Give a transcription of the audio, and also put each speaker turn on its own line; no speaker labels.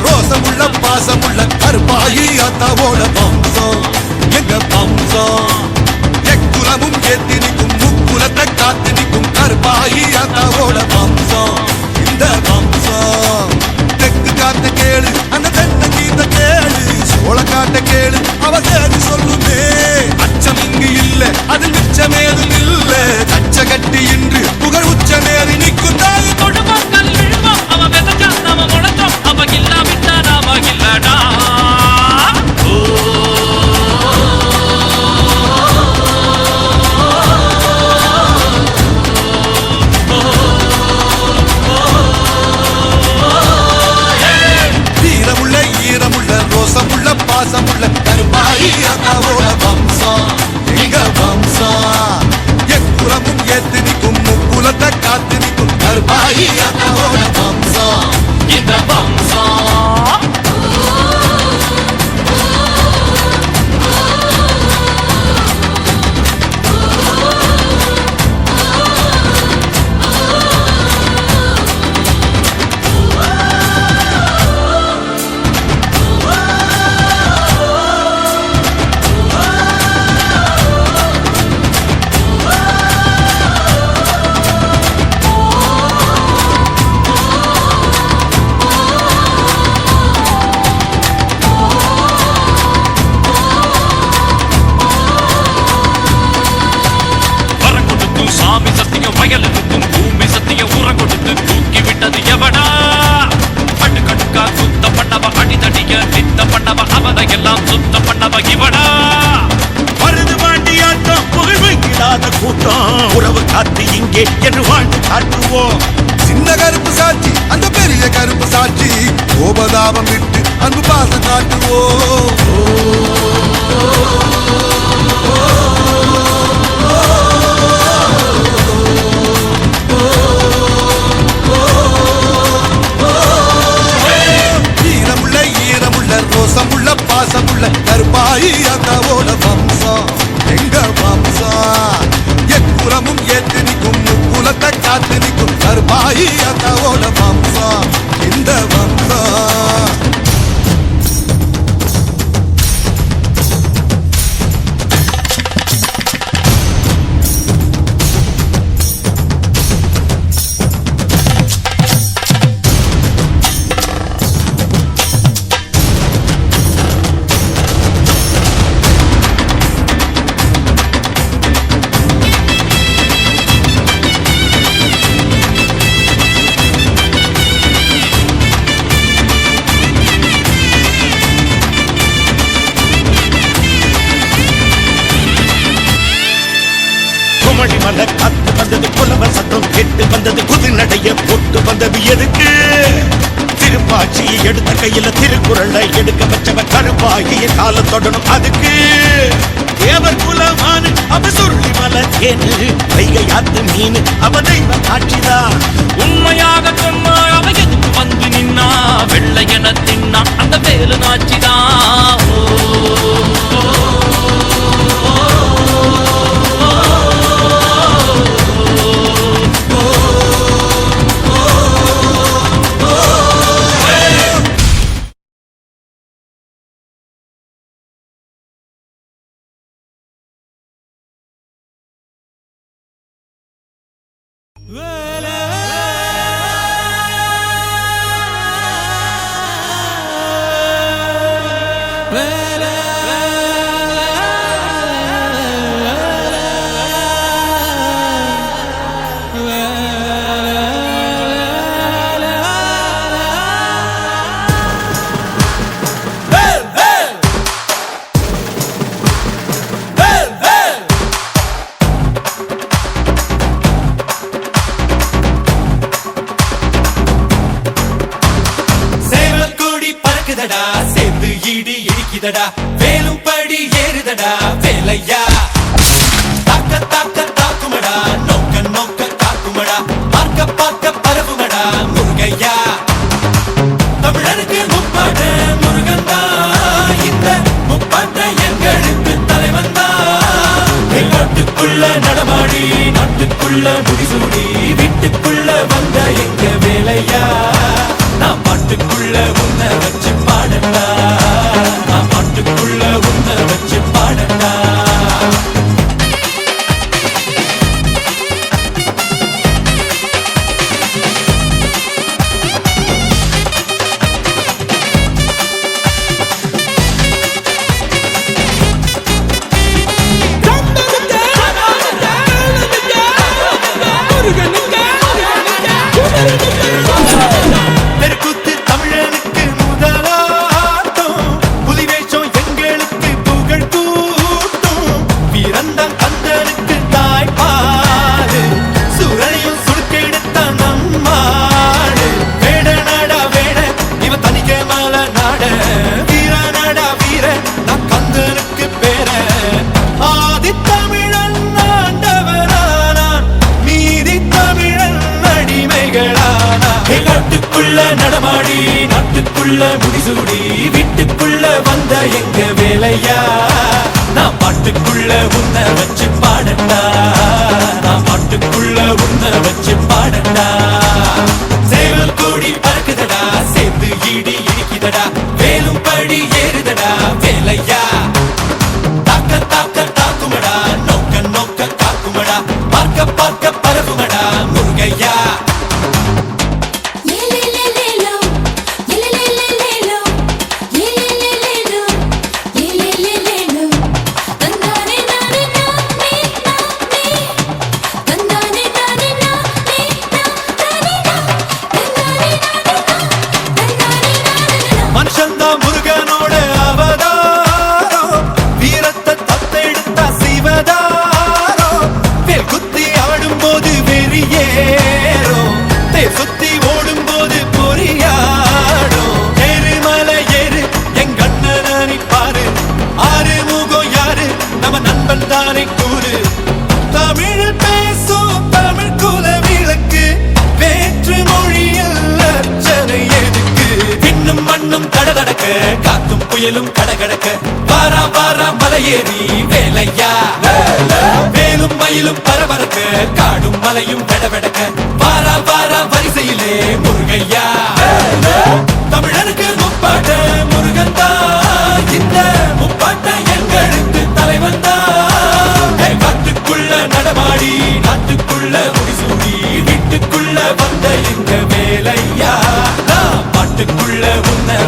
ரோசமுள்ள பாசமுள்ள கருப்பாயி அத்தாவோட வம்சம் எங்க வம்சம் எக்குலமும் ஏத்தி நிற்கும் முக்குலத்தை காத்து நிற்கும் கருப்பாயி அத்தாவோட வம்சம் இந்த வம்சம் தெற்கு காத்த கேளு அந்த தென்ன கீத்த கேளு சோழ காட்ட கேளு அவசேது சொல்லுமே அச்சம் இங்கு இல்ல அது மிச்சமேதும் இல்ல கச்ச கட்டி இன்று புகழ் உச்சமேறி நிற்கும் தாய்
கொடுமங்கள் விழுவோம் அவன் வெதச்சா நாம முளைச்சோம் அவன் இல்லாவிட்டா நாம இல்லடா
வீரமுள்ள ஈரமுள்ள ரோசமுள்ள பாசமுள்ள கருப்பாயி அத்தாவோட வம்சம் எங்க வம்சம் எக்குலமும் ஏத்து நிற்கும் முக்குலத்தை காத்து நிற்கும் கருப்பாயி அத்தாவோட வம்சம்
இந்த வம்சம் சாமி சத்தியம் வயலுக்கும் பூமி சத்தியம் உர கொடுத்து தூக்கி விட்டது எவடா கட்டு கட்டுக்கா சுத்த பண்ணவ அடிதடிய நித்த பண்ணவ அவனை எல்லாம் சுத்த பண்ணவ இவடா
மருது வாண்டியாட்டம் புகழ்வில்லாத கூட்டம் உறவு காத்து இங்கே என்று வாழ்ந்து காட்டுவோம்
சின்ன கருப்பு சாட்சி அந்த பெரிய கருப்பு சாட்சி கோபதாபம் விட்டு அன்பு பாசம் காட்டுவோம் ரோசமுள்ள பாசமுள்ள கருப்பாயி அத்தாவோட வம்சம் எங்க வம்சம் எக்குலமும் ஏத்து நிற்கும் முக்குலத்தை காத்து நிற்கும் கருப்பாயி அத்தாவோட வம்சம் இந்த வம்சம்
மலை காத்து வந்தது புலவர் சத்தம் கேட்டு வந்தது புது நடைய போட்டு வந்தது எதுக்கு திருப்பாட்சியை எடுத்த கையில திருக்குறளை எடுக்க வச்சவ கருப்பாகிய காலம் தொடணும் அதுக்கு தேவர் குலமான அவ சுருளி மலை ஏனு வைகை ஆத்து மீன் அவ தெய்வ காட்சிதான்
உண்மையாக சொன்னா அவ எதுக்கு வந்து நின்னா வெள்ளை என தின்னா அந்த வேலு நாச்சிதான்
சேர்ந்து இடி இடிக்குதடா வேலும் படி ஏறுதடா வேலையா தாக்க தாக்க தாக்குமடா நோக்க நோக்க காக்குமடா பார்க்க பார்க்க பரவுமடா முருகையா தமிழருக்கு முப்பாட்ட முருகந்தா இந்த முப்பாட்ட எங்களுக்கு தலைவந்தா நாட்டுக்குள்ள நடமாடி நாட்டுக்குள்ள முடிசூடி வீட்டுக்குள்ள வந்த எங்க வேலையா நான் பாட்டுக்குள்ள உன்னை வச்சு பாடட்டா நான் பாட்டுக்குள்ள உன்னை வச்சு பாடட்டா நாட்டுக்குள்ள நடமாடி நாட்டுக்குள்ள முடிசூடி வீட்டுக்குள்ள வந்த எங்க வேலையா நான் பாட்டுக்குள்ள உன்னை வச்சு பாடட்டா நான் பாட்டுக்குள்ள உன்னை வச்சு பாடட்டா சேவல் கூடி பறக்குதடா சேர்ந்து இடி இடிக்குதடா வேலும் படி ஏறுதடா வேலையா தாக்க தாக்க தாக்குமடா நோக்க நோக்க காக்குமடா பார்க்க பார்க்க பரவுமடா முருகையா முருகனோட அவதாரோ வீரத்தை தத்தெடுத்தா சிவதாரோ வேல் குத்தி ஆடும் போது வெறியேறோ தேர் சுத்தி ஓடும் போது பொறியாடோ எருமலை ஏறு எங்க அண்ணனை பாரு ஆறு முகம் யாரு நம்ம நண்பன் தானே கூறு தமிழ் பேசும் தமிழ் குல விளக்கு வேற்று மொழியில் அர்ச்சனை எதுக்கு பின்னும் மண்ணும் கடகடக்க காத்தும் புயலும் கடகடக்க வாரா வாரா மலையேறி வேலையா வேலும் மயிலும் பரபரக்க காடும் மலையும் வெடவெடக்க வாரா வாரா வரிசையிலே முருகையா தமிழருக்கு முப்பாட்ட முருகந்தா இந்த முப்பாட்ட எங்களுக்கு தலைவந்தா காட்டுக்குள்ள நடமாடி நாட்டுக்குள்ள முடிசூடி வீட்டுக்குள்ள வந்த எங்க வேலையா பாட்டுக்குள்ள உன்னை